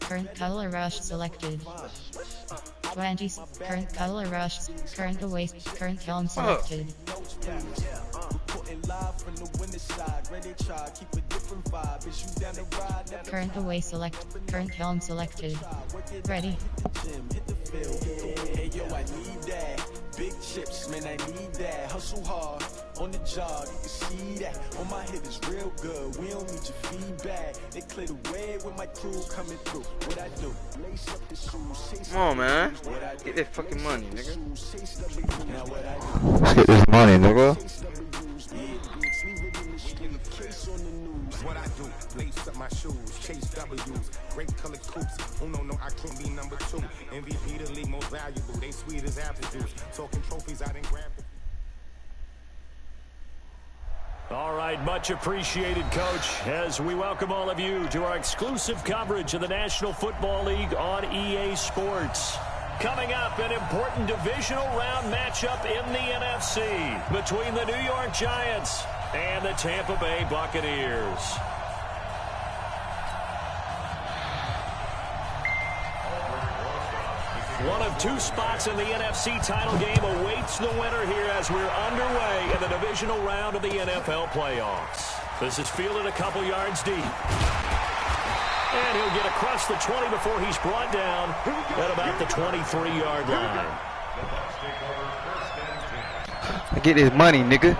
Current color rush selected. 20. Current color rush. Current away. Current helm selected. Current away select. Current helm selected. Ready. Hey yo, I need that. Big chips, man, I need that. Hustle hard on the job, you can see that. On my head is real good. We don't need your feedback. They clear the way with my crew coming through. What I do? Lace up the shoes. Come on, man. Get that fucking money, nigga. Let's get this money, nigga. What I do, lace up my shoes, chase W's, great color coops. Oh no, I can't be number 2. MVP the league most valuable. They sweet as apple juice. Talking trophies, I didn't grab them. All right, much appreciated, Coach, as we welcome all of you to our exclusive coverage of the National Football League on EA Sports. Coming up, an important divisional round matchup in the NFC between the New York Giants and the Tampa Bay Buccaneers. One of 2 spots in the NFC title game awaits the winner here as we're underway in the divisional round of the NFL playoffs. This is fielded a couple yards deep. And he'll get across the 20 before he's brought down at about the 23-yard line. Get his money, nigga.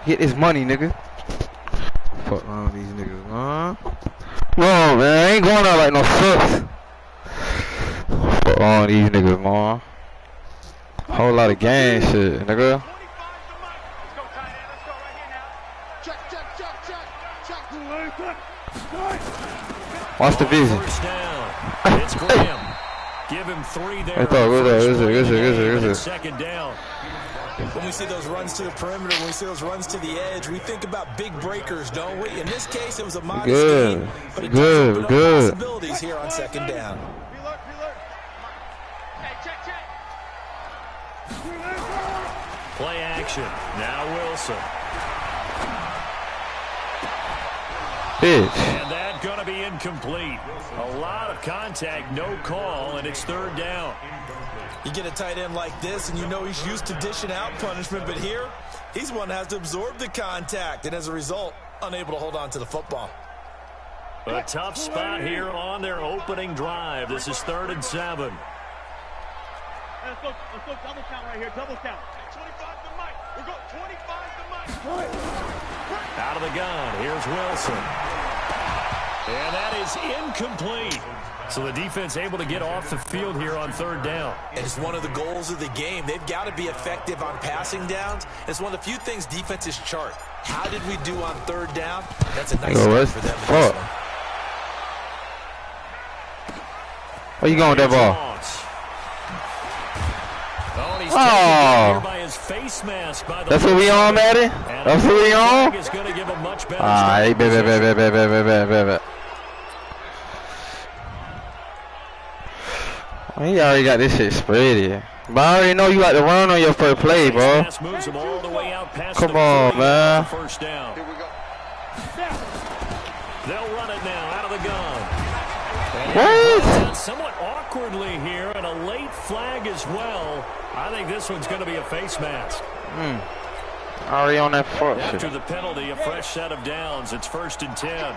Get his money, nigga. Fuck wrong with these niggas, huh? No, man, I ain't going out like no sucks. Fuck wrong with these niggas, man. Whole lot of gang shit, nigga. Watch the vision. It's Graham. Give him 3 there. Good. Second down. When we see those runs to the perimeter, when we see those runs to the edge, we think about big breakers, don't we? In this case, it was a modest game, but it does open up possibilities here on second down. Play action. Now Wilson. And that's going to be incomplete. A lot of contact, no call, and it's third down. You get a tight end like this, and you know he's used to dishing out punishment, but here, he's one that has to absorb the contact, and as a result, unable to hold on to the football. A tough spot here on their opening drive. This is 3rd and 7. Let's go double count right here, double count. 25 to Mike. We're going 25 to Mike. Out of the gun, here's Wilson. And that is incomplete. So the defense able to get off the field here on 3rd down. And it's one of the goals of the game. They've got to be effective on passing downs. It's one of the few things defenses chart. How did we do on 3rd down? That's a nice start for them. Where you going with that ball? Oh, by his face mask by the that's what we on, Madden? That's what we on? Alright, bet. He already got this shit spread here. But I already know you like to run on your first play, bro. Come on, man. First down. Here we go. They'll run it now out of the gun. What? Somewhat awkwardly here, and a late flag as well. I think this one's going to be a face mask. Already on that front. After the penalty, a fresh set of downs. It's 1st and 10.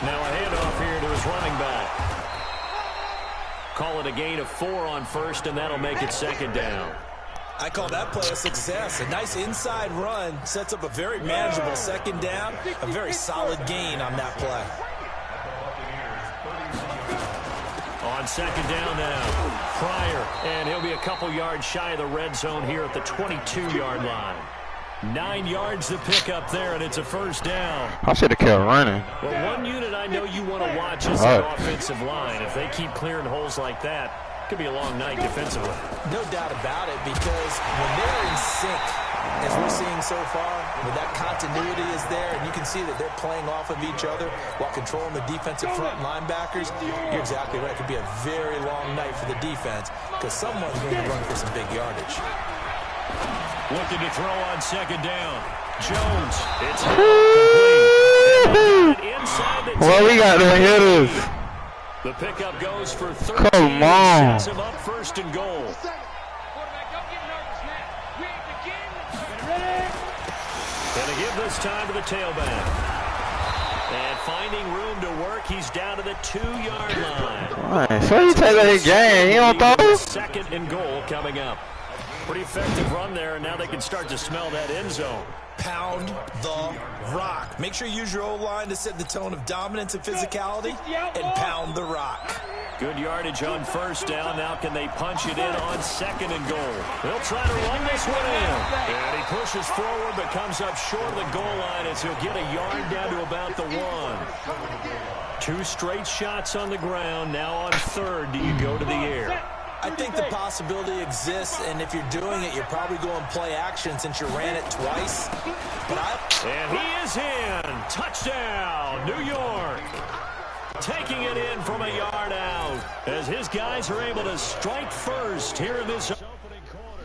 Now a handoff here to his running back. Call it a gain of 4 on 1st, and that'll make it 2nd down. I call that play a success. A nice inside run sets up a very manageable 2nd down. A very solid gain on that play. On 2nd down now, Pryor, and he'll be a couple yards shy of the red zone here at the 22-yard line. 9 yards to pick up there, and it's a 1st down. I should have kept running. Well, one unit I know you want to watch is the offensive line. If they keep clearing holes like that, it could be a long night defensively. No doubt about it, because when they're in sync, as we're seeing so far, when that continuity is there, and you can see that they're playing off of each other while controlling the defensive front linebackers, you're exactly right. It could be a very long night for the defense because someone's going to run for some big yardage. Looking to throw on second down. Jones, it's complete. Well, we got the hitters. The pickup goes for 13. Come on. Sets him up first and goal. Gonna give this time to the tailback. And finding room to work, he's down to the 2-yard line. Nice. So you take a game, you don't throw? Second and goal coming up. Pretty effective run there, and now they can start to smell that end zone. Pound the rock. Make sure you use your O-line to set the tone of dominance and physicality, and pound the rock. Good yardage on first down. Now can they punch it in on second and goal? They'll try to run this one in. And he pushes forward but comes up short of the goal line as he'll get a yard down to about the 1. 2 straight shots on the ground. Now on third, do you go to the air? I think the possibility exists, and if you're doing it, you're probably going play action since you ran it twice. And he is in. Touchdown, New York. Taking it in from a yard out as his guys are able to strike first here in this opening quarter.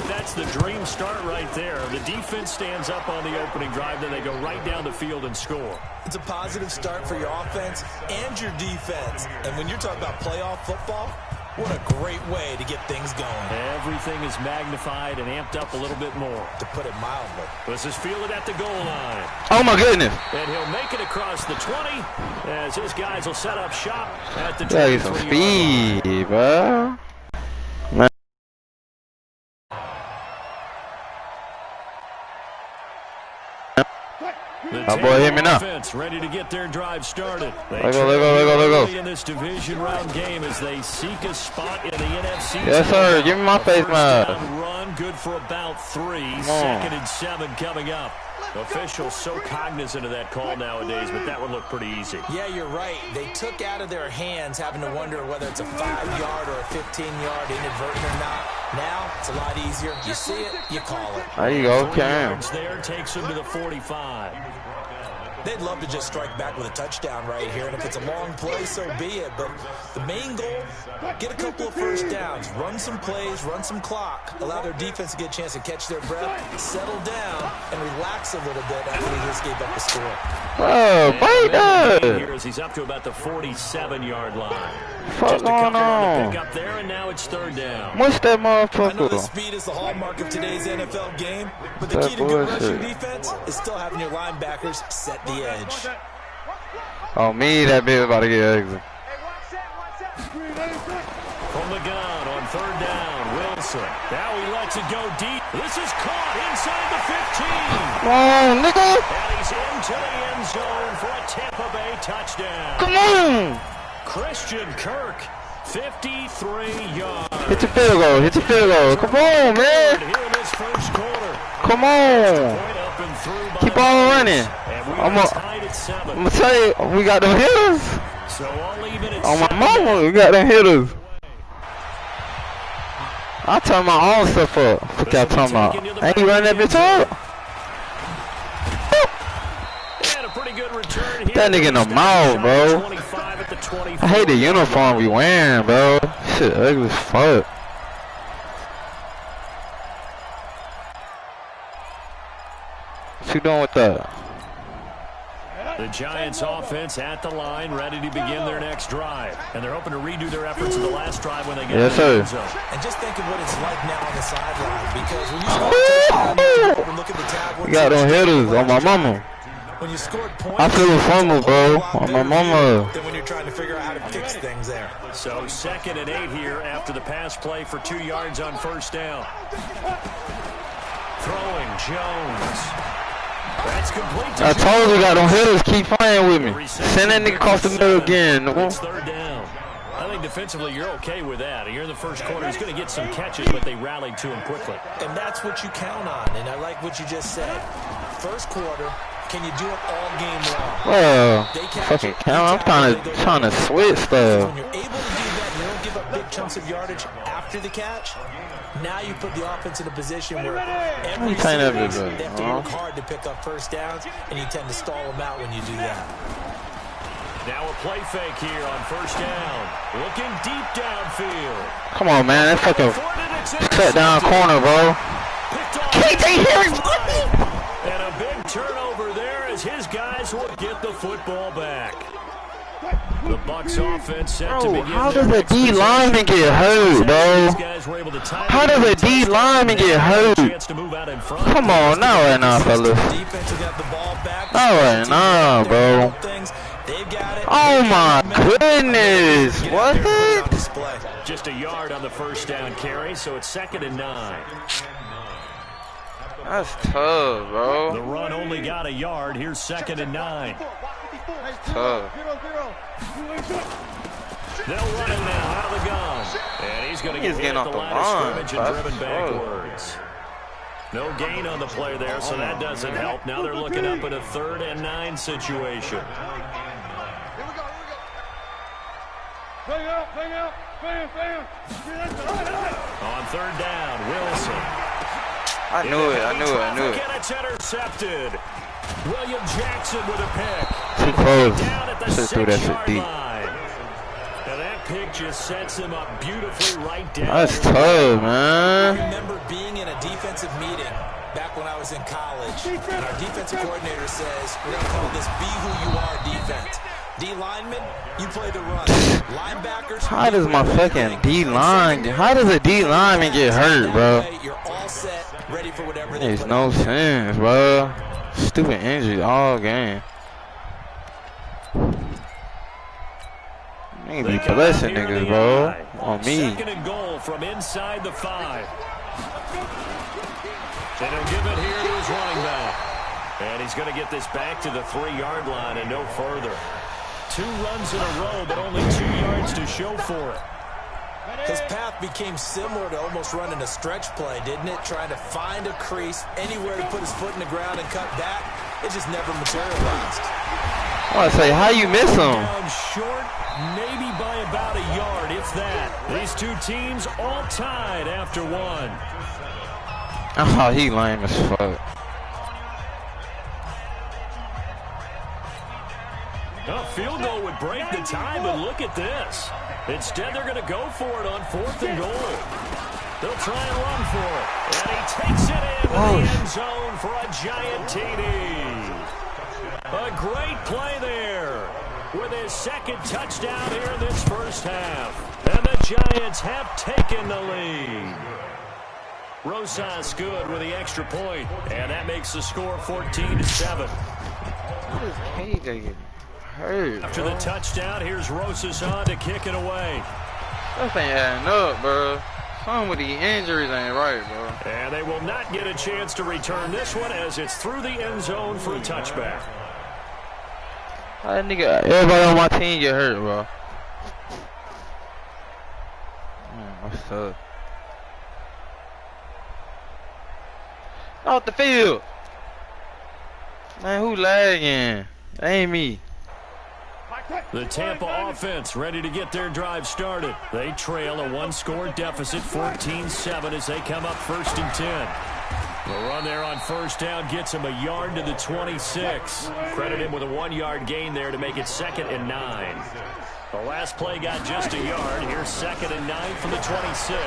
That's the dream start right there. The defense stands up on the opening drive, then they go right down the field and score. It's a positive start for your offense and your defense. And when you're talking about playoff football, what a great way to get things going. Everything is magnified and amped up a little bit more. To put it mildly. This is fielded at the goal line. Oh, my goodness. And he'll make it across the 20 as his guys will set up shop at the 23 Yeah, get some speed, bro. Oh boy, hit me now. Ready to get their drive started. Let go. In this division round game as they seek a spot in the NFC. Yes, sir. Give me my face mask. Run good for about 3. Second and 7 coming up. Officials so cognizant of that call nowadays, but that would look pretty easy. Yeah, you're right. They took out of their hands having to wonder whether it's a 5-yard or a 15-yard inadvertent or not. Now, it's a lot easier. You see it, you call it. There you go, Cam. There takes him to the 45. They'd love to just strike back with a touchdown right here, and if it's a long play, so be it. But the main goal, get a couple of first downs, run some plays, run some clock, allow their defense to get a chance to catch their breath, settle down, and relax a little bit after they just gave up the score. Oh, wait up! Here as he's up to about the 47-yard line. What's going on? Pick up there, and now it's third down. What's that motherfucker? I know the speed is the hallmark of today's NFL game, but the key to good rushing defense is still having your linebackers set the edge. Oh, me, that bitch about to get ugly. From the gun on third down, Wilson. Now he lets it go deep. This is caught inside the 15. Come on, nigga. And he's into the end zone for a Tampa Bay touchdown. Come on. Christian Kirk, 53 yards. Hit the field goal. Hit the field goal. Come on, man. Here in this first quarter. Come on. Keep on running. I'm gonna tell you, we got them hitters. So all even at on my mama, we got them hitters. I turn my own stuff up. What y'all talking about? Ain't you running that bitch up? That nigga in the mouth, bro. I hate the uniform we wearing, bro. Shit ugly as fuck. What you doing with that? The Giants offense at the line, ready to begin their next drive. And they're hoping to redo their efforts in the last drive when they get yes, to the end sir. zone. And just think of what it's like now on the sideline, because when you score a touchdown, you look at the tab. You got them hitters on my mama. When you scored points, I feel the fumble, bro. On my mama. Then when you're trying to figure out how to fix things there. So 2nd and 8 here after the pass play for 2 yards on first down. Throwing Jones. That's complete. I told you, got them hitters. Keep playing with me. Send that nigga across the middle again. It's third down. I think defensively you're okay with that. Here in the first quarter, he's going to get some catches, but they rallied to him quickly. And that's what you count on. And I like what you just said. First quarter, can you do it all game long? Well, fucking count. I'm trying to switch stuff. When you're able to do that, and you don't give up big chunks of yardage after the catch. Now you put the offense in a position where every series they have to work hard to pick up first downs, and you tend to stall them out when you do that. Now a play fake here on first down. Looking deep downfield. Come on, man. That's like a set down corner, bro. KJ Harris. And a big turnover there as his guys will get the football back. The Bucs offense set to begin. How does a D lineman get hurt, bro? How does a D lineman get hurt? Come on, not right now, fellas. Not right now, bro. Oh my goodness! What? Just a yard on the first down carry, so it's 2nd and 9. That's tough, bro. The run only got a yard. Here's 2nd and 9. Tough. They'll run him now out of the gun. And he's going to get hit at the line of scrimmage and driven backwards. No gain on the play there, so that doesn't help. Now they're looking up at a 3rd and 9 situation. On 3rd down, Wilson. I knew it. And it's intercepted. William Jackson with a pick. Too close. Down at the Should threw that shit deep. line. And that pick just sets him up beautifully right down. That's tough, man. I remember being in a defensive meeting back when I was in college, and our defensive coordinator says, we're going to call this be who you are defense. D lineman, you play the run. Linebackers. How does my fucking D line? How does a D lineman get hurt, bro? You're all set, ready for whatever. Makes no sense, bro. Stupid injury all game. Niggas be blessing niggas, bro. On me. 2nd and goal from inside the 5. And he'll give it here to his running back. And he's going to get this back to the 3-yard line and no further. 2 runs in a row, but only 2 yards to show for it. His path became similar to almost running a stretch play, didn't it? Trying to find a crease, anywhere to put his foot in the ground and cut back. It just never materialized. I say, how you miss him? Down short, maybe by about a yard, if that. These 2 teams all tied after 1. Oh, he lame as fuck. A field goal would break the tie, but look at this. Instead, they're going to go for it on 4th and goal. They'll try and run for it. And he takes it in the end zone for a giant TD. A great play there with his 2nd touchdown here in this first half. And the Giants have taken the lead. Rosas good with the extra point, and that makes the score 14-7. What is KJ hurt? After the touchdown, here's Rosas on to kick it away. That ain't adding up, bro. Some of the injuries ain't right, bro. And they will not get a chance to return this one as it's through the end zone for a touchback. That nigga, everybody on my team get hurt, bro. What's up? Off the field. Man, who lagging? That ain't me. The Tampa offense ready to get their drive started. They trail a 1-score deficit, 14-7 as they come up 1st and 10. The run there on first down gets him a yard to the 26. Credit him with a 1-yard gain there to make it 2nd and 9. The last play got just a yard. Here's 2nd and 9 from the 26.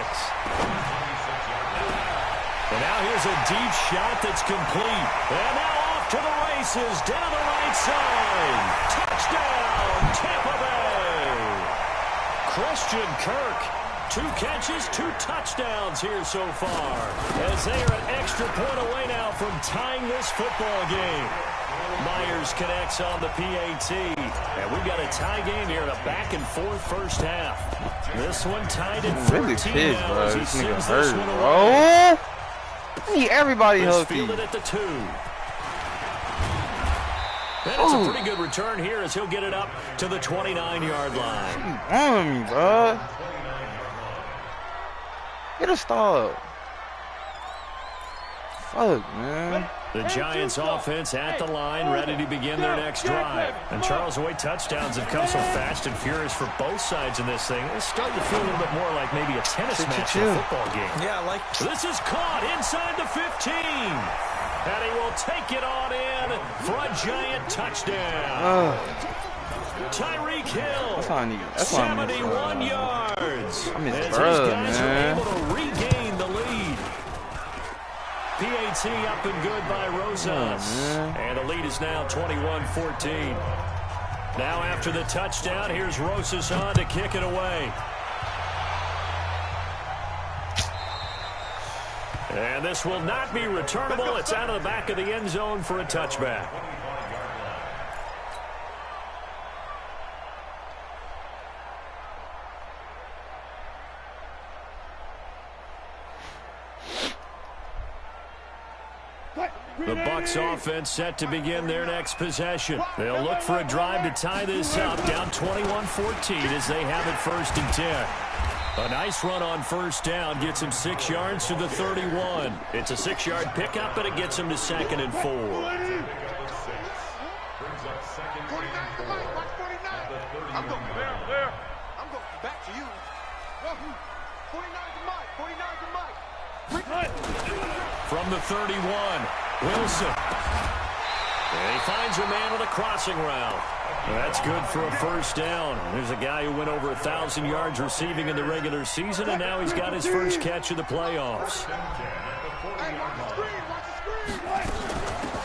And now here's a deep shot that's complete. And now off to the races down the right side. Touchdown, Tampa Bay. Christian Kirk. 2 catches, 2 touchdowns here so far. As they are an extra point away now from tying this football game. Myers connects on the PAT. And we've got a tie game here in a back-and-forth first half. This one tied at 14 really pissed, now bro. as he This sends nigga this hurt, one bro. away. I need everybody healthy. Fielded at the 2. And it's a pretty good return here as he'll get it up to the 29-yard line. On me, bro. Get a stop. fuck, man? The Giants offense at the line, ready to begin their next drive. And Charles, the way touchdowns have come so fast and furious for both sides in this thing, it's starting to feel a little bit more like maybe a tennis match in a football game. Yeah, like this is caught inside the 15. And he will take it on in for a Giant touchdown. Tyreek Hill, that's 71 yards. I miss as these Bruh, guys man. are able to regain the lead. PAT up and good by Rosas. And the lead is now 21-14. Now after the touchdown, here's Rosas on to kick it away. And this will not be returnable. It's out of the back of the end zone for a touchback. The Bucs offense set to begin their next possession. They'll look for a drive to tie this up, down 21-14 as they have it 1st and 10. A nice run on 1st down gets him 6 yards to the 31. It's a 6-yard pickup, and it gets him to 2nd and 4. I'm going there. I'm going back to you. 49's the mic. 49's the mic. From the 31, Wilson. And he finds a man on a crossing route. That's good for a 1st down. There's a guy who went over 1,000 yards receiving in the regular season, and now he's got his first catch of the playoffs.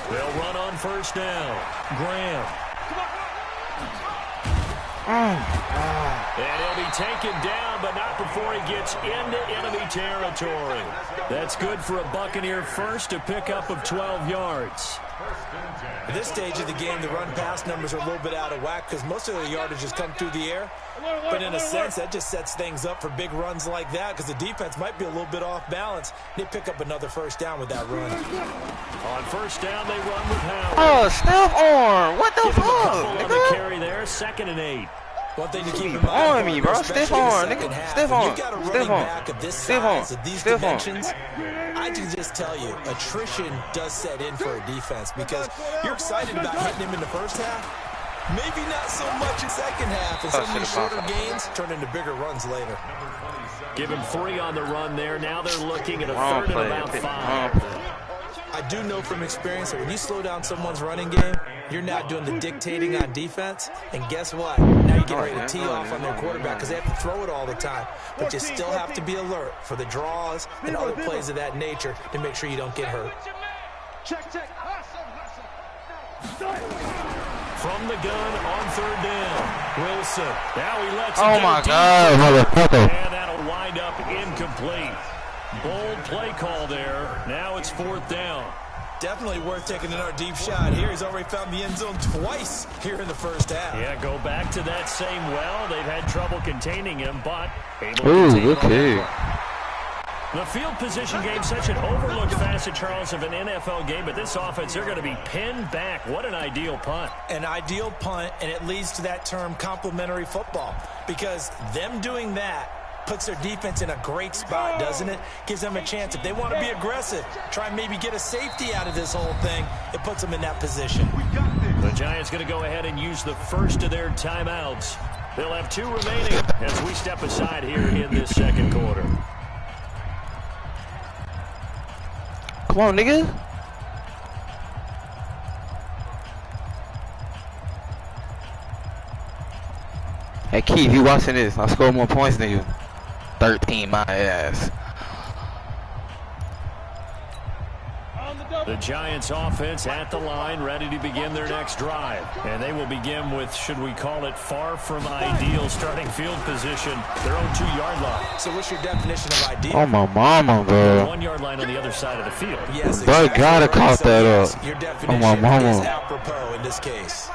They'll run on 1st down. Graham. And he'll be taken down, but not before he gets into enemy territory. That's good for a Buccaneer first, a pickup of 12 yards. At this stage of the game, the run-pass numbers are a little bit out of whack because most of the yardage has come through the air. But in a sense, that just sets things up for big runs like that because the defense might be a little bit off balance. They pick up another 1st down with that run. On 1st down, they run with Howard. Oh, stiff arm. What the fuck? On the carry there, 2nd and 8. One thing to keep in mind, on me, bro. Stiff arm, nigga. Stiff arm. You got a running back of this size, of these dimensions. I can just tell you, attrition does set in for a defense because you're excited about hitting him in the 1st half. Maybe not so much in 2nd half, and some of these shorter gains turn into bigger runs later. Give him 3 on the run there. Now they're looking at a 3rd and about 5. I do know from experience that when you slow down someone's running game, you're not doing the dictating on defense. And guess what? Now you're getting ready to tee off on their quarterback because they have to throw it all the time. But you still have to be alert for the draws and other plays of that nature to make sure you don't get hurt. From the gun on 3rd down, Wilson. Now he lets it Oh my God, motherfucker. And that'll wind up incomplete. Bold play call there. Now it's 4th down. Definitely worth taking another deep shot here. He's already found the end zone twice here in the 1st half. Yeah, go back to that same well. They've had trouble containing him, but able to Ooh, contain okay. him. The field position game, such an overlooked facet, Charles, of an NFL game, but this offense, they're going to be pinned back. What an ideal punt. An ideal punt, and it leads to that term complementary football because them doing that puts their defense in a great spot, doesn't it? Gives them a chance. If they want to be aggressive, try and maybe get a safety out of this whole thing, it puts them in that position. The Giants going to go ahead and use the first of their timeouts. They'll have 2 remaining as we step aside here in this 2nd quarter. Come on, nigga. Hey, Keith, you watching this? I'll score more points than you. 13, my ass. The Giants offense at the line, ready to begin their next drive. And they will begin with, should we call it, far from ideal starting field position, their own 2-yard line. So what's your definition of ideal? Oh, my mama, bro. 1-yard line on the other side of the field. Yes, Bro, exactly. gotta caught that yes, up. Your Oh, definition my mama. is apropos in this case.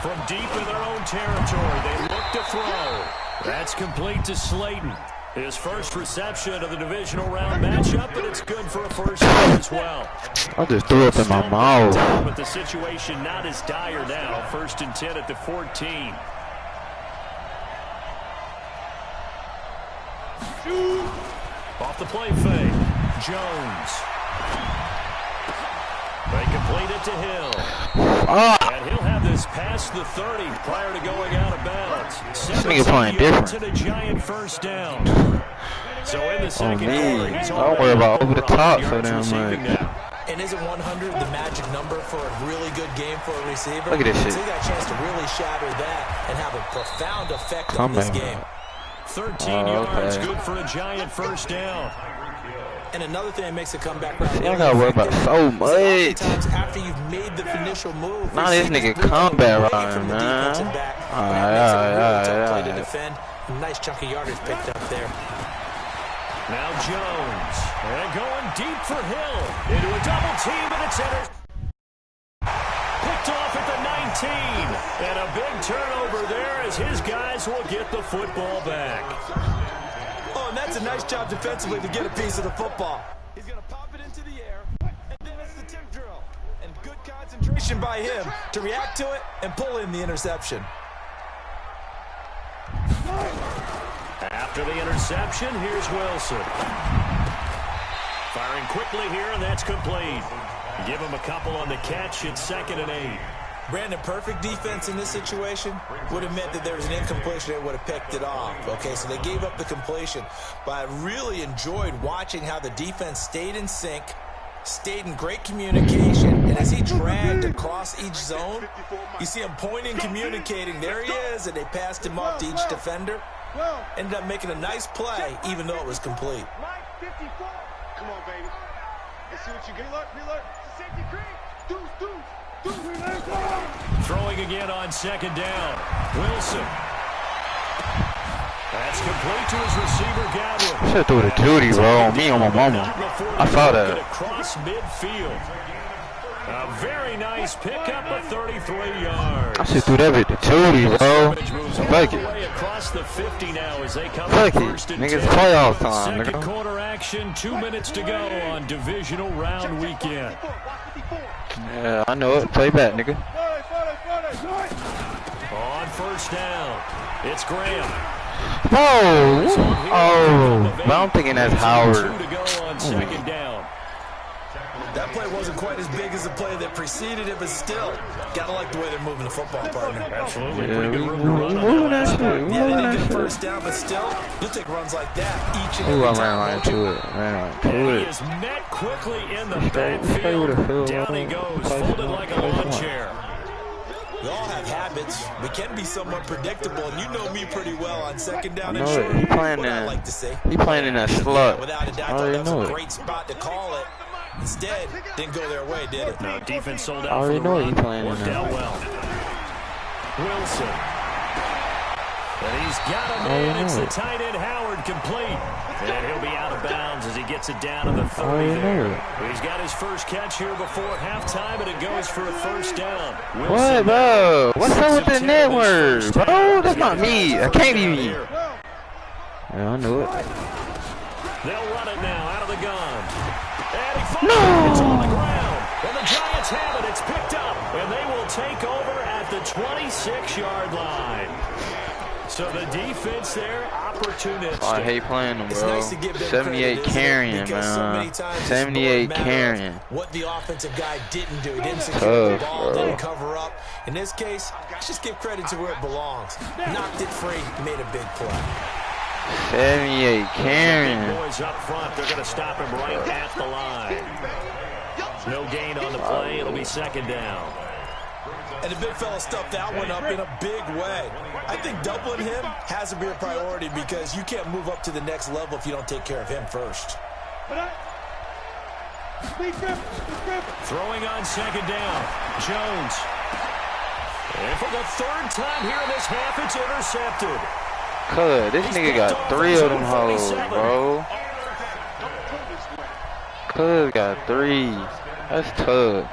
From deep in their own territory, they look to throw. That's complete to Slayton. His first reception of the divisional round matchup, and it's good for a 1st down as well. I just threw up in my mouth. But the situation not as dire now. 1st and 10 at the 14. Off the play fake. Jones. They complete it to Hill. And he'll have this past the 30 prior to going out of bounds. 17 yards and a giant first down. So in the second quarter, he's don't worry about over the top for them, like. And isn't 100 the magic number for a really good game for a receiver? Look at this shit. So he got a chance to really shatter that and have a profound effect on this game. 13 yards, good for a giant first down. And another thing that makes a comeback route. See, I gotta worry about so much. After you've made the initial move, now this nigga comeback route, man. Play to defend. A nice chunk of yardage picked up there. Now Jones, and going deep for Hill, into a double team, and it's picked off at the 19, and a big turnover there as his guys will get the football back. Oh, and that's a nice job defensively to get a piece of the football. He's going to pop it into the air, and then it's the tip drill, and good concentration by him to react to it and pull in the interception. After the interception, here's Wilson. Firing quickly here, and that's complete. Give him a couple on the catch. It's 2nd and 8. Brandon, perfect defense in this situation would have meant that there was an incompletion. They would have picked it off. Okay, so they gave up the completion. But I really enjoyed watching how the defense stayed in sync, stayed in great communication, and as he dragged across each zone, you see him pointing, communicating. There he is, and they passed him off to each defender. Ended up making a nice play, even though it was complete. Come on, baby. Let's see what you get. Reload. Safety cream. Deuce. Throwing again on 2nd down. Wilson. That's complete to his receiver, Godwin. Should throw the duty, bro. Me on my mama. I saw that. Across midfield. A very nice pickup of 33 yards. I should do that with the duty, bro. Fuck it. Across the 50 now as they come Fuck it. first and Niggas 10. playoff time, nigga. Second quarter action, 2 minutes to go on divisional round weekend. Yeah, I know it. Play back, nigga. On first down, it's Graham. Whoa! Oh, but I'm thinking that's Howard. 2 to go on 2nd down. That play wasn't quite as big as the play that preceded it, but still, gotta like the way they're moving the football, partner. Absolutely, Yeah, pretty we good room to run on moving that shit. We Yeah, moving they that didn't get shit. first down, but still, you'll take runs like that each and Ooh, every I time. ran right to it. And he is met quickly in the backfield. Down he goes, folded like a lawn chair. We all have habits. We can be somewhat predictable, and you know me pretty well on 2nd down and know short. it. He playing What I in. like to say. He playing in that slut. Without a doubt, I already that was know a it. great spot to call it. Instead, didn't go their way, did it? No, defense sold I out for already the know run. he playing in Worked that. out well. Wilson. And he's got a Oh, man. It's the yeah. tight end Howard complete. And he'll be out of bounds as he gets it down to the 30 Oh, yeah. there. He's got his first catch here before halftime, and it goes for a first down. What, Wilson, bro? What's up with the 6 of 10 of his network, first bro? downs. That's not me. That can't be me. Here. Yeah, I knew it. They'll run it now out of the gun. And he fires. No! It's on the ground. And the Giants have it. It's picked up. And they will take over at the 26-yard line. So the defense there, opportunistic. Oh, I hate playing them, It's bro. nice to give them 78 credit, isn't it? carrying, Because so many man. times it's 78 more a matter of carrying. what the offensive guy didn't do. He didn't secure the Tough, ball, bro. didn't cover up. In this case, let's just give credit to where it belongs. Knocked it free, made a big play. 78 Big carrying. boys up front. They're going to stop him right at the line. No gain on the play. It'll be 2nd down. And the big fella stuffed that one up in a big way. I think doubling him has to be a priority because you can't move up to the next level if you don't take care of him first. Throwing on 2nd down. Jones. And for the 3rd time here in this half, it's intercepted. Cuz, this nigga got 3 of them hoes, bro. Cuz got 3. That's tough.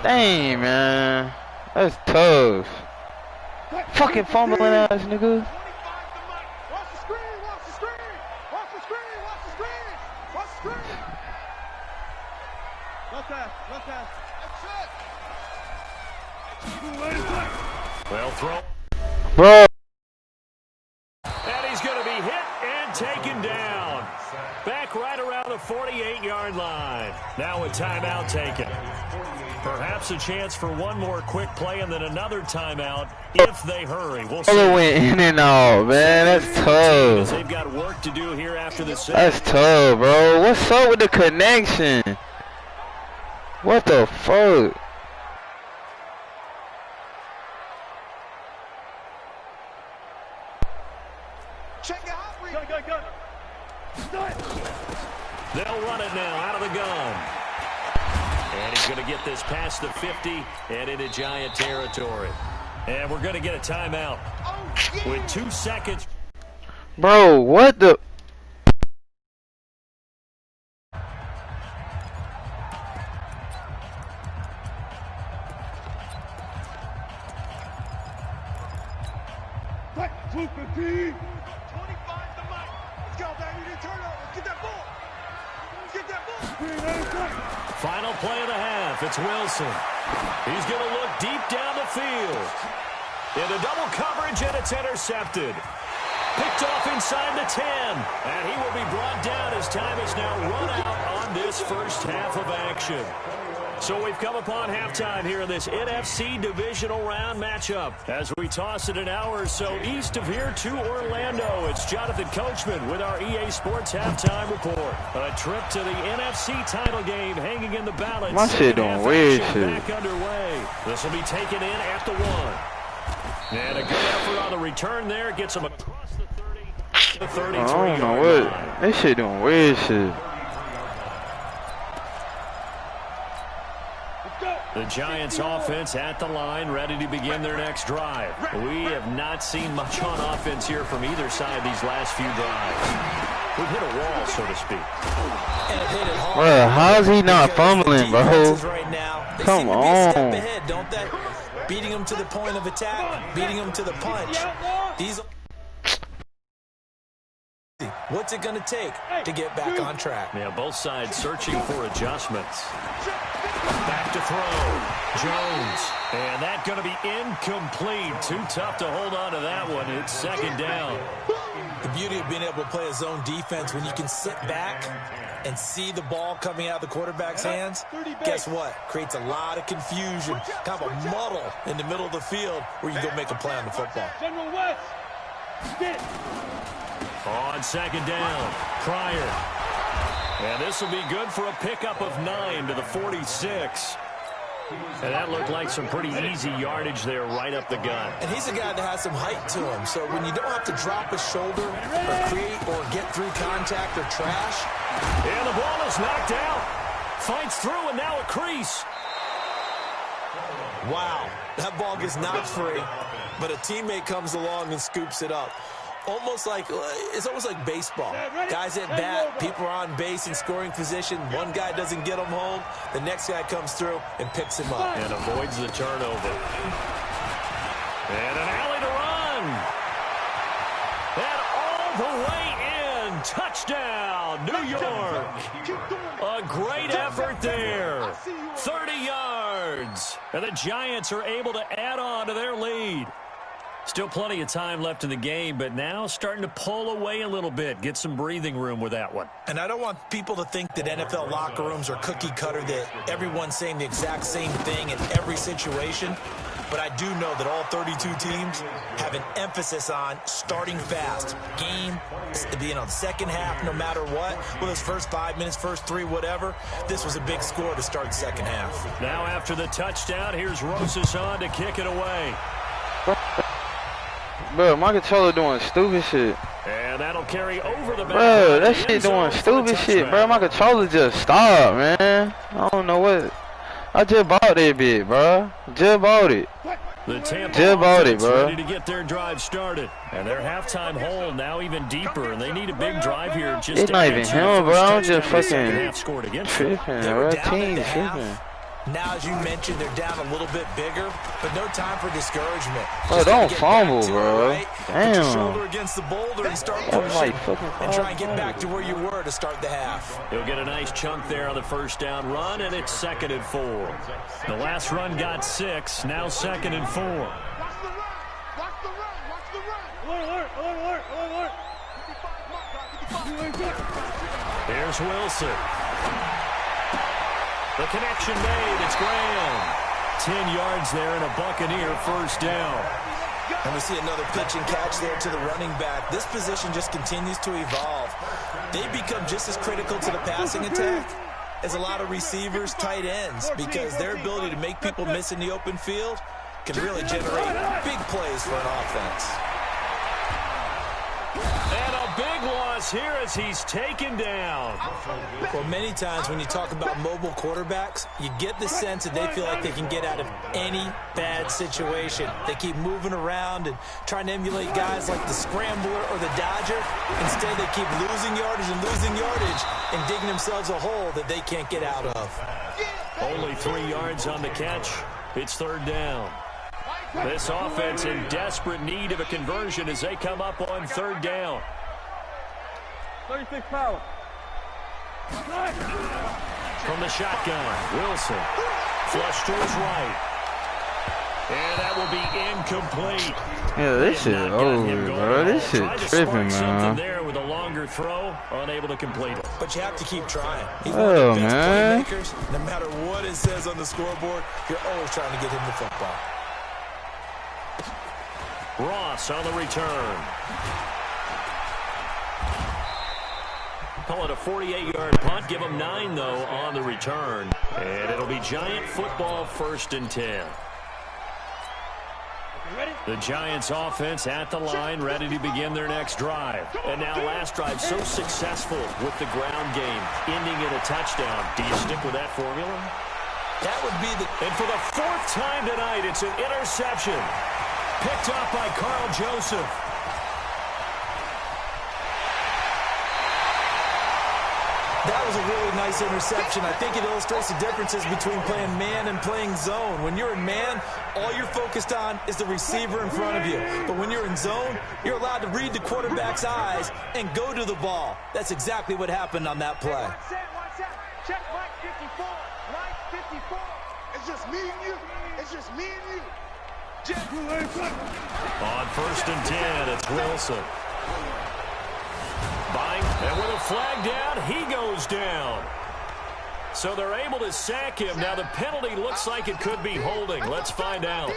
Dang, man. That's tough. Fucking fumbling ass nigga. Watch the screen. Watch the screen. Watch the screen. Watch the screen. Watch the screen. Left pass. Left pass. Well thrown. Bro. And he's going to be hit and taken down. 48-yard line. Now a timeout taken. Perhaps a chance for one more quick play and then another timeout if they hurry. We'll see. Went in and out, man. That's tough. They've got work to do here after the set. That's tough, bro. What's up with the connection? What the fuck? They'll run it now out of the gun. And he's going to get this past the 50 and into Giant territory. And we're going to get a timeout with 2 seconds. Bro, what the... Final play of the half. It's Wilson. He's going to look deep down the field. Into double coverage, and it's intercepted. Picked off inside the 10. And he will be brought down as time is now run out on this first half of action. So we've come upon halftime here in this NFC divisional round matchup. As we toss it an hour or so east of here to Orlando, it's Jonathan Coachman with our EA Sports halftime report. A trip to the NFC title game hanging in the balance. My shit don't weird shit. Back underway. This will be taken in at the 1. And a good effort on the return there. Gets him across the 30 to the 33 I don't know what. This shit doing weird shit. The Giants offense at the line, ready to begin their next drive. We have not seen much on offense here from either side these last few drives. We've hit a wall, so to speak. Bro, how's he not fumbling, bro? Right now, they Come seem to be a step on. ahead, don't they? Beating them to the point of attack, beating them to the punch. These. What's it going to take to get back on track? Yeah, both sides searching for adjustments. Back to throw. Jones. And that's going to be incomplete. Too tough to hold on to that one. It's second down. The beauty of being able to play a zone defense when you can sit back and see the ball coming out of the quarterback's hands, guess what? Creates a lot of confusion, kind of a muddle in the middle of the field where you go make a play on the football. On second down, Pryor. And this will be good for a pickup of 9 to the 46. And that looked like some pretty easy yardage there right up the gut. And he's a guy that has some height to him. So when you don't have to drop a shoulder or create or get through contact or trash. And the ball is knocked out. Fights through and now a crease. Wow, that ball gets knocked free. But a teammate comes along and scoops it up. It's almost like baseball. Guys at bat, people are on base in scoring position. One guy doesn't get him home. The next guy comes through and picks him up. And avoids the turnover. And an alley to run. And all the way in. Touchdown, New York. A great effort there. 30 yards. And the Giants are able to add on to their lead. Still plenty of time left in the game, but now starting to pull away a little bit. Get some breathing room with that one. And I don't want people to think that NFL locker rooms are cookie cutter, that everyone's saying the exact same thing in every situation. But I do know that all 32 teams have an emphasis on starting fast. Game, second half, no matter what. Well, those first 5 minutes, first 3, whatever. This was a big score to start the second half. Now after the touchdown, here's Rosas on to kick it away. Bro, my controller doing stupid shit. And that'll carry over the back. Bro, that shit doing stupid shit, bro. My controller just stopped, man. I don't know what. I just bought that bit, bro. Just bought it. The Tampa just bought it, bro. Ready to get their drive started. And their halftime hole now even deeper. And they need a big drive here. Just it's not even him, bro. I'm just fucking tripping, bro. Team tripping. Now, as you mentioned, they're down a little bit bigger, but no time for discouragement. Bro, don't fumble, bro. Right? Damn. Put your shoulder against the boulder and start pushing and try and get back to where you were to start the half. He'll get a nice chunk there on the first down run, and it's 2nd and 4. The last run got 6, now 2nd and 4. Watch the run! Watch the run! Watch the run! Alert! Alert! Alert! Alert! 55 mark. Here's Wilson. The connection made. It's Graham. 10 yards there and a Buccaneer first down. And we see another pitch and catch there to the running back. This position just continues to evolve. They become just as critical to the passing attack as a lot of receivers, tight ends, because their ability to make people miss in the open field can really generate big plays for an offense. And a big loss here as he's taken down. Well, many times when you talk about mobile quarterbacks, you get the sense that they feel like they can get out of any bad situation. They keep moving around and trying to emulate guys like the Scrambler or the Dodger. Instead, they keep losing yardage and digging themselves a hole that they can't get out of. Only 3 yards on the catch. It's third down. This offense in desperate need of a conversion as they come up on third down. 36 power. From the shotgun, Wilson. Flush to his right. And that will be incomplete. Yeah, this shit over, bro. This shit tripping, man. There with a longer throw, unable to complete it. But you have to keep trying. He's one of the best playmakers. No matter what it says on the scoreboard, you're always trying to get him the football. Ross on the return. Call it a 48-yard punt. Give him 9, though, on the return. And it'll be Giant football, 1st and 10. The Giants offense at the line, ready to begin their next drive. And now last drive so successful with the ground game, ending in a touchdown. Do you stick with that formula? That would be the... And for the 4th time tonight, it's an interception. Picked up by Carl Joseph. That was a really nice interception. I think it illustrates the differences between playing man and playing zone. When you're in man, all you're focused on is the receiver in front of you. But when you're in zone, you're allowed to read the quarterback's eyes and go to the ball. That's exactly what happened on that play. Check Mike 54. Mike 54. It's just me and you. It's just me and you. On 1st and 10, it's Wilson. Buying, and with a flag down, he goes down. So they're able to sack him. Now the penalty looks like it could be holding. Let's find out.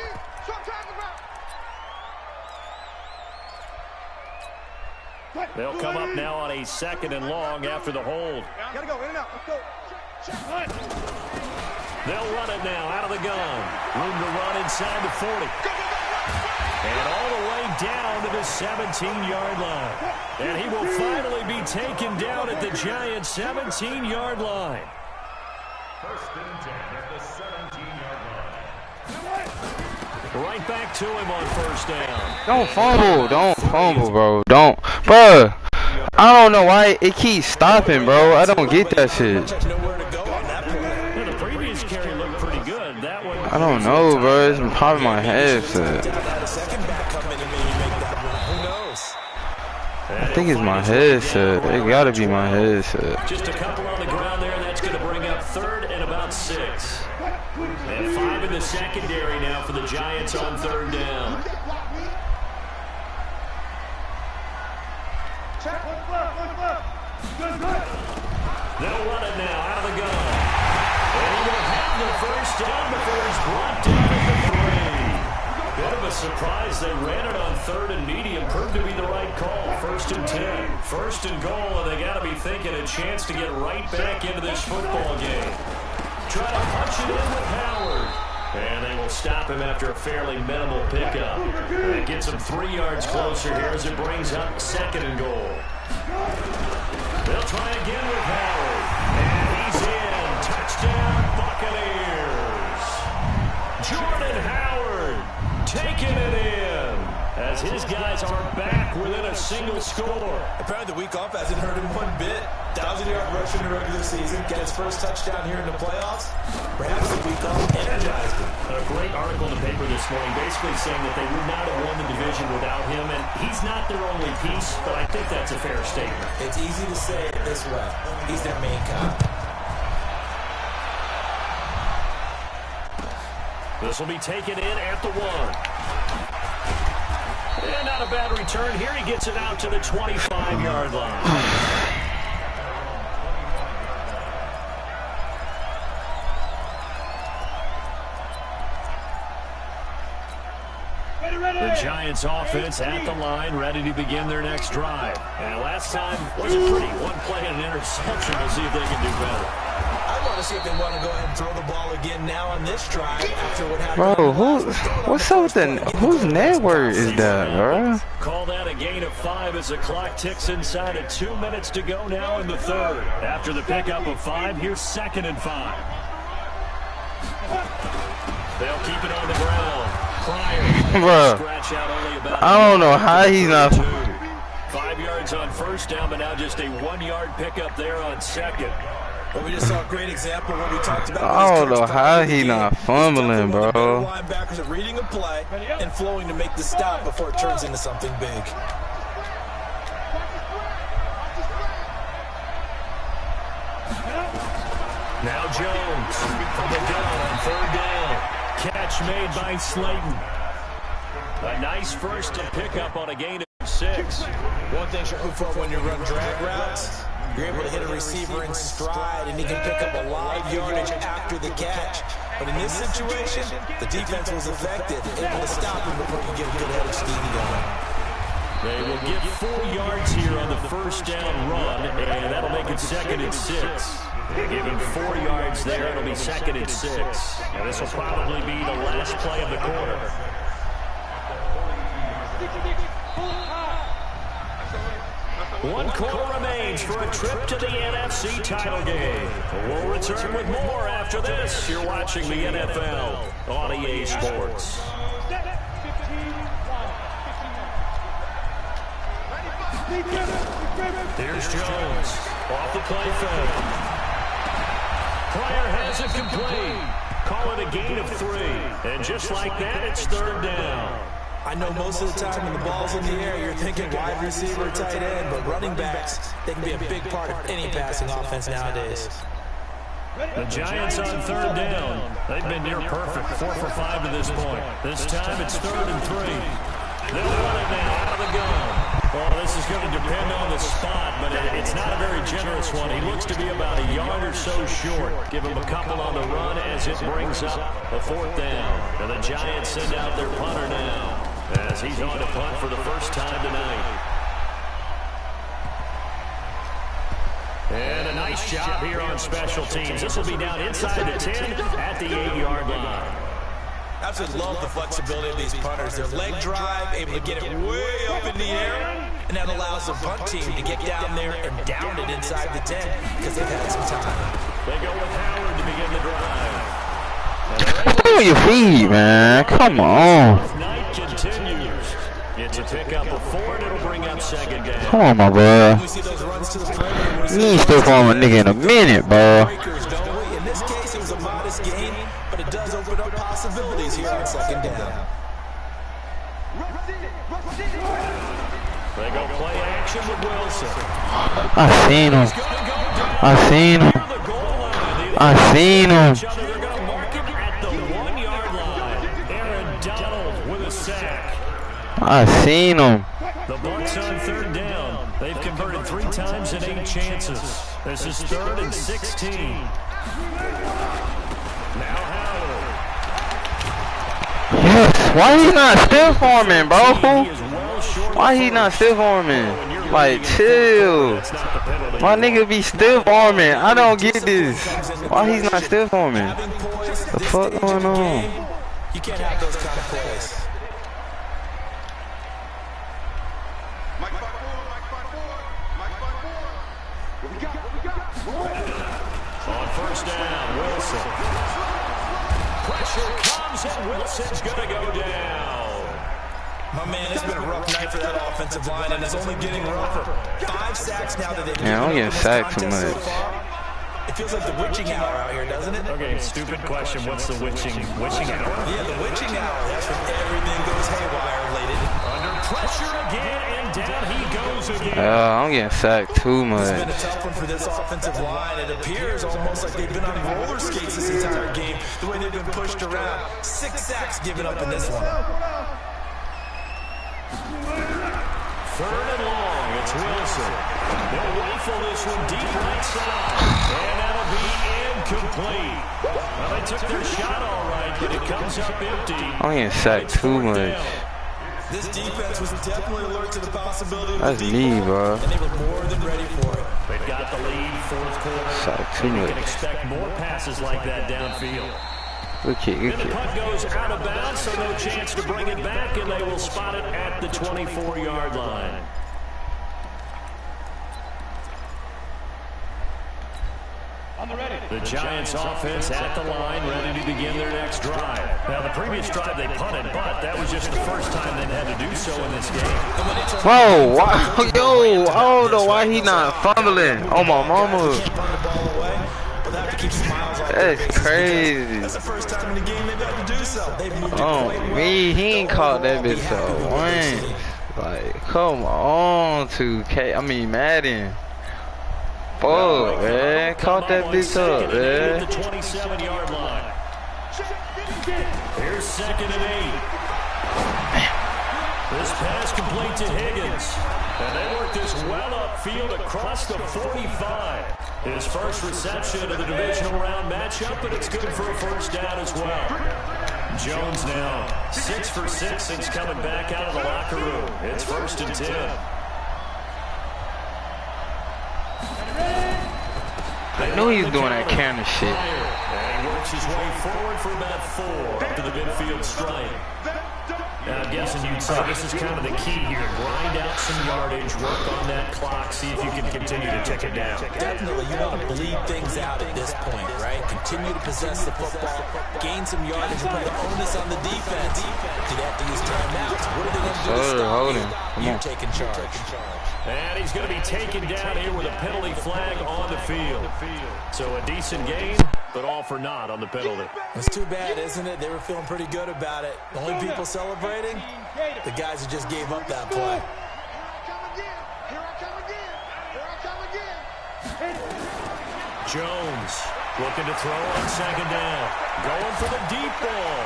They'll come up now on a 2nd and long after the hold. Gotta go, in and out. Let's go. They'll run it now out of the gun. Room to run inside the 40. And all the way down to the 17-yard line. And he will finally be taken down at the Giants' 17-yard line. 1st and 10 at the 17-yard line. Right back to him on 1st down. Don't fumble, bro. Bro, I don't know why it keeps stopping, bro. I don't get that shit. The previous carry looked pretty good. That one, I don't know, bro. It's been popping my head. I think it's my headset. It gotta be my headset. Just a couple on the ground there. That's going to bring up 3rd and about 6. And 5 in the secondary now for the Giants on 3rd down. They'll run it now out of the gun. And he will have the 1st down before he's brought down at the 3. Bit of a surprise. They ran it on 3rd and medium. Proved to be the right call. 1st and 10. 1st and goal, and they got to be thinking a chance to get right back into this football game. Try to punch it in with Howard. And they will stop him after a fairly minimal pickup. And it gets him 3 yards closer here as it brings up 2nd and goal. They'll try again with Howard. And he's in. Touchdown, Buccaneers. Jordan Howard taking it in as his guys are back within a single score. Apparently the week off hasn't hurt him one bit. 1,000-yard rush in the regular season. Get his first touchdown here in the playoffs. Perhaps the week off energized him. A great article in the paper this morning basically saying that they would not have won the division without him, and he's not their only piece, but I think that's a fair statement. It's easy to say it this way. He's their main guy. This will be taken in at the 1. And not a a bad return here. He gets it out to the 25-yard line. The Giants offense at the line, ready to begin their next drive. And last time wasn't pretty. One play and an interception. We'll see if they can do better. I want to see if they want to go ahead and throw the ball again now on this drive after what happened. Bro, what's up with the, whose network is that, bro? Call that a gain of 5 as the clock ticks inside of 2 minutes to go now in the third. After the pickup of 5, here's 2nd and 5. They'll keep it on the ground. Bro, I don't know how he's not. 5 yards on first down, but now just a 1-yard pickup there on second. But we just saw a great example of what we talked about. I don't know how he not fumbling, bro. Linebackers are reading a play and flowing to make the stop before it turns into something big. Now Jones from the gun on 3rd down. Catch made by Slayton. A nice first to pick up on a gain of 6. One thing to look for when you run drag routes, you're able to hit a receiver in stride and he can pick up a lot of yardage after the catch. But in this situation, the defense was effective, able to stop him before he get a good head of steam going. They will get 4 yards here on the first down run, and that'll make it 2nd and 6. Given 4 yards there, it'll be 2nd and 6. And this will probably be the last play of the quarter. One quarter remains for a trip to the NFC title game. We'll return with more after this. You're watching the NFL on EA Sports. Here's Jones off the play fake. Pryor has it complete. Call it a gain of 3. And just like that, it's 3rd down. I know most of the time when the ball's in the air, you're thinking wide receiver, tight end, but running backs, they can be a big part of any passing offense nowadays. The Giants on 3rd down. They've been near perfect, 4 for 5 to this point. This time it's 3rd and 3. They'll run it now out of the gun. Well, this is going to depend on the spot, but it's not a very generous one. He looks to be about a yard or so short. Give him a couple on the run as it brings up a 4th down. And the Giants send out their punter now as he's on to punt for the first time tonight. And a nice job here on special teams. This will be down inside the 10 at the 8-yard line. Absolutely love the flexibility of these punters. Their leg drive, able to get it way up in the air, and that allows the punt team to get down there and down it inside the 10 because they've had some time. They go with Howard to begin the drive. Put on your feet, man. Come on. Night continues. It's a pickup of 4, and it'll bring up 2nd down. Come on, my bro. You ain't still for a nigga in a minute, bro. In this case, it was a modest gain, but it does open up possibilities here on 2nd down. They go play action with Wilson. I seen him. I seen him. I seen him. They're going to mark him at the 1-yard line. Aaron Donald with a sack. I seen him. The Bucs on 3rd down. They've converted 3 times in 8 chances. This is 3rd and 16. Now Howard. Yes. Why he not still forming, bro? Why he not still forming? Like, chill. My nigga be still forming. I don't get this. Why he's not still forming? The fuck going on? You can't have those kind of plays. On 1st down, Wilson. Pressure comes and Wilson's going to go down. My man, it's been a rough night for that offensive line, and it's only getting rougher. 5 sacks now that they've Yeah, I don't get sacked too much. So it feels like the witching hour out here, doesn't it? Okay, stupid question. What's the witching hour? Yeah, the witching hour. That's when everything goes haywire related. Under pressure again, and down he goes again. I'm getting sacked too It's much. been a tough one for this offensive line. It appears almost like they've been on roller skates this entire game, the way they've been pushed around. 6 sacks given up in this one. Third and long. It's Wilson. They'll rifle this one deep right side. And that'll be incomplete. Well, they took their shot all right, but it comes up empty. I'm getting sacked too much. This defense was definitely alert to the possibility of That's me, bro. And they were more than ready for it. They've got the lead, fourth quarter. Sacked too You much. can expect more passes like that downfield. Good kick, good And the kick. punt goes out of bounds, so no chance to bring it back, and they will spot it at the 24-yard line. The Giants offense at the line, ready to begin their next drive. Now, the previous drive they punted, but that was just the first time they'd had to do so in this game. Whoa, wow, yo, I don't know why he not fumbling. Oh, my mama. That's crazy. That's the first time in the game they've had to do so. Oh, me, he ain't caught that bitch so once. Like, come on, 2K. I mean, Madden. Fuck, man. Caught that bitch up, man. The 27-yard line. Here's 2nd and 8. This pass complete to Higgins. And they work this well upfield across the 45. His first reception of the divisional round matchup, but it's good for a first down as well. Jones now 6 for 6 since coming back out of the locker room. It's 1st and 10. I knew he was doing that counter shit. And he works his way forward for about 4 up to the midfield stripe. Now, I'm guessing you'd say this is kind of the key here. Grind out some yardage, work on that clock, see if you can continue to tick it down. Definitely, you want to bleed things out at this point, right? Continue to possess the football, gain some yardage, and put the onus on the defense. Do they have to use timeouts? What are they going to do to stop you? You're taking charge. And he's going to be taken down here with a penalty flag on the field. So a decent game, but all for naught on the penalty. It's too bad, isn't it? They were feeling pretty good about it. The only people celebrating, the guys who just gave up that play. Jones looking to throw on 2nd down. Going for the deep ball.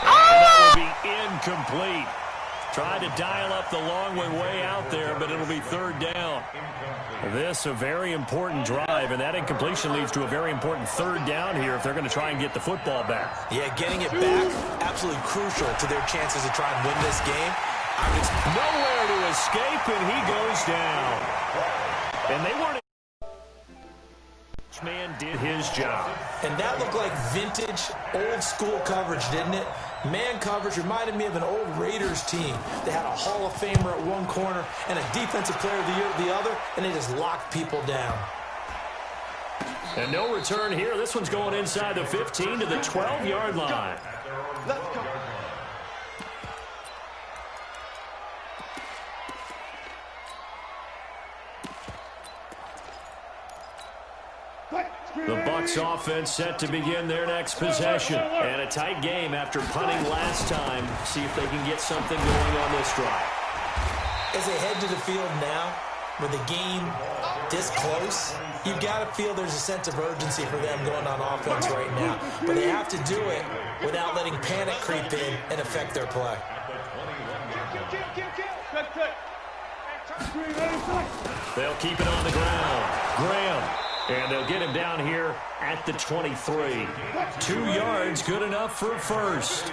And that will be incomplete. Tried to dial up the long way out there, but it'll be 3rd down. This a very important drive, and that incompletion leads to a very important 3rd down here if they're going to try and get the football back. Yeah, getting it back, absolutely crucial to their chances to try and win this game. Nowhere to escape, and he goes down. And they weren't. Man did his job. And that looked like vintage, old-school coverage, didn't it? Man coverage reminded me of an old Raiders team. They had a Hall of Famer at one corner and a Defensive Player of the Year at the other, and they just locked people down. And no return here. This one's going inside the 15 to the 12-yard line. Let's go. The Bucs offense set to begin their next possession. And a tight game after punting last time. See if they can get something going on this drive. As they head to the field now, with the game this close, you've got to feel there's a sense of urgency for them going on offense right now. But they have to do it without letting panic creep in and affect their play. They'll keep it on the ground. Graham. And they'll get him down here at the 23. 2 yards, good enough for a first.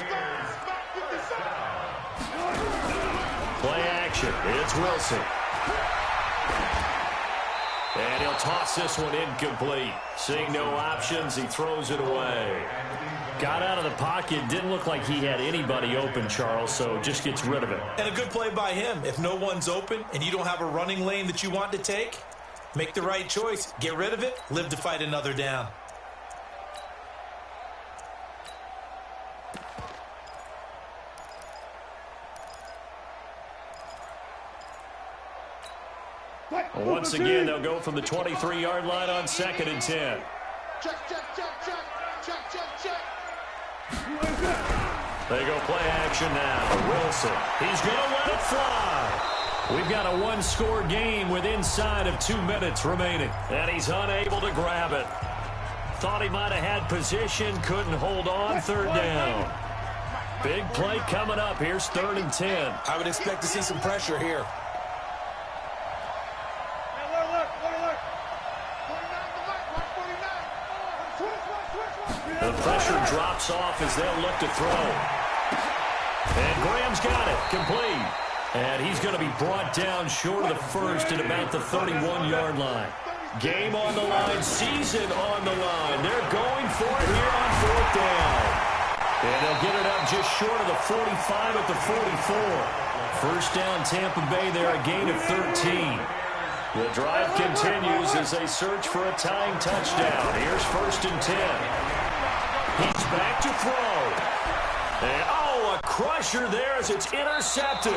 Play action. It's Wilson. And he'll toss this one incomplete. Seeing no options, he throws it away. Got out of the pocket. Didn't look like he had anybody open, Charles, so just gets rid of it. And a good play by him. If no one's open and you don't have a running lane that you want to take, make the right choice. Get rid of it. Live to fight another down. Once again, they'll go from the 23-yard line on 2nd and 10. They go play action now. Wilson. He's going to let it fly. We've got a one-score game with inside of 2 minutes remaining. And he's unable to grab it. Thought he might have had position, couldn't hold on. 3rd down. Big play coming up. Here's 3rd and 10. I would expect to see some pressure here. The pressure drops off as they'll look to throw. And Graham's got it. Complete. And he's going to be brought down short of the first at about the 31-yard line. Game on the line, season on the line. They're going for it here on 4th down. And they'll get it up just short of the 45 at the 44. First down, Tampa Bay there, a gain of 13. The drive continues as they search for a tying touchdown. Here's 1st and 10. He's back to throw. And, oh, a crusher there as it's intercepted.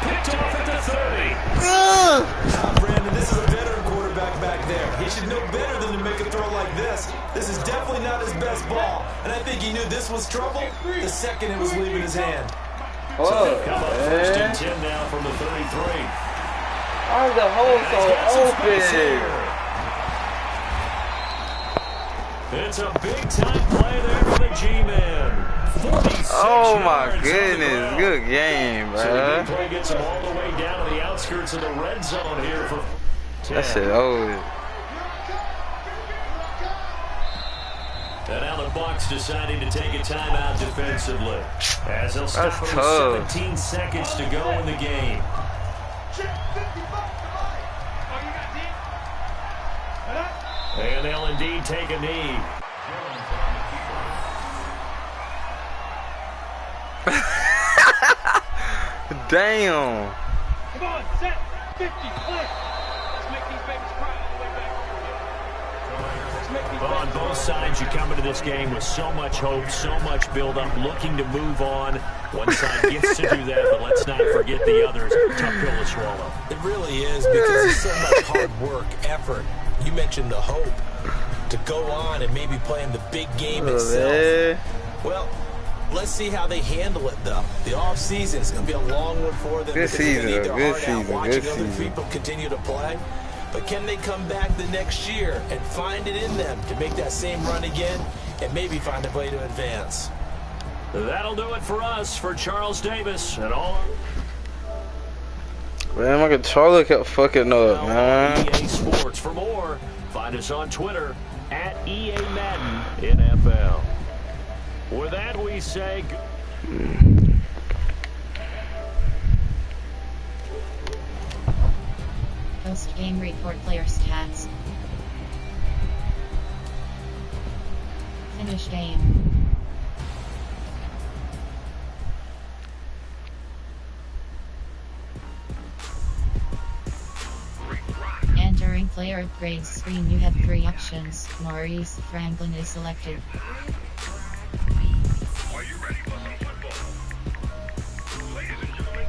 Picked off at the 30. Brandon, this is a veteran quarterback back there. He should know better than to make a throw like this. This is definitely not his best ball. And I think he knew this was trouble the second it was leaving his hand. So they'll come up 1st and 10 now from the 33. Why is the hole so open? It's a big-time play there for the G-Man. Oh, my goodness. Good game, bro. So the big play gets him all the way down to the outskirts of the red zone here for 10. That shit over. And now the Bucs deciding to take a timeout defensively. As they'll stop with 17 seconds to go in the game. And they'll indeed take a knee. Damn. Come on, set, 50, play. Let's make these babies cry all the way back. Well, on both sides, you come into this game with so much hope, so much build-up, looking to move on. One side gets to do that, but let's not forget the others. Tough pill to swallow. It really is because it's so much hard work, effort. You mentioned the hope to go on and maybe play in the big game itself. Well, let's see how they handle it, though. The offseason is going to be a long one for them. Good season, watching other people continue to play. But can they come back the next year and find it in them to make that same run again and maybe find a way to advance? That'll do it for us, for Charles Davis and all. Man, my controller kept fucking up, man. EA Sports. For more, find us on Twitter at EA Madden NFL. With that, we say... Post-game report player stats. Finish game. Entering player upgrades screen, you have 3 options. Maurice Franklin is selected. Are you ready for some football? Ladies and gentlemen.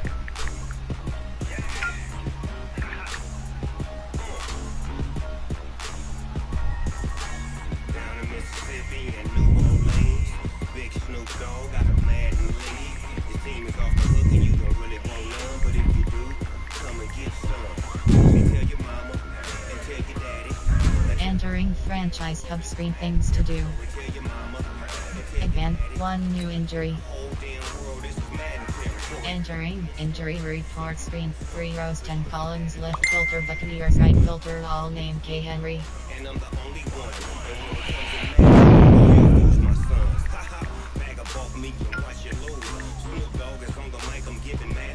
Down in Mississippi and New Orleans, Big Snoop Dogg got a Madden league. Your team is off the hook and you don't really want none, but if you do, come and get some. Tell your mama and tell your daddy. Entering franchise hub screen, things to do. Tell your mama Again, 1 new injury. whole damn world, this is Madden territory. Entering injury report screen, 3 rows, 10 columns, left filter Buccaneers, right filter all name K. Henry. And I'm the only one. And when it comes to Madden, my sons. Bag up off me and watch you lose. Snoop Dogg is on the mic, I'm giving Madden.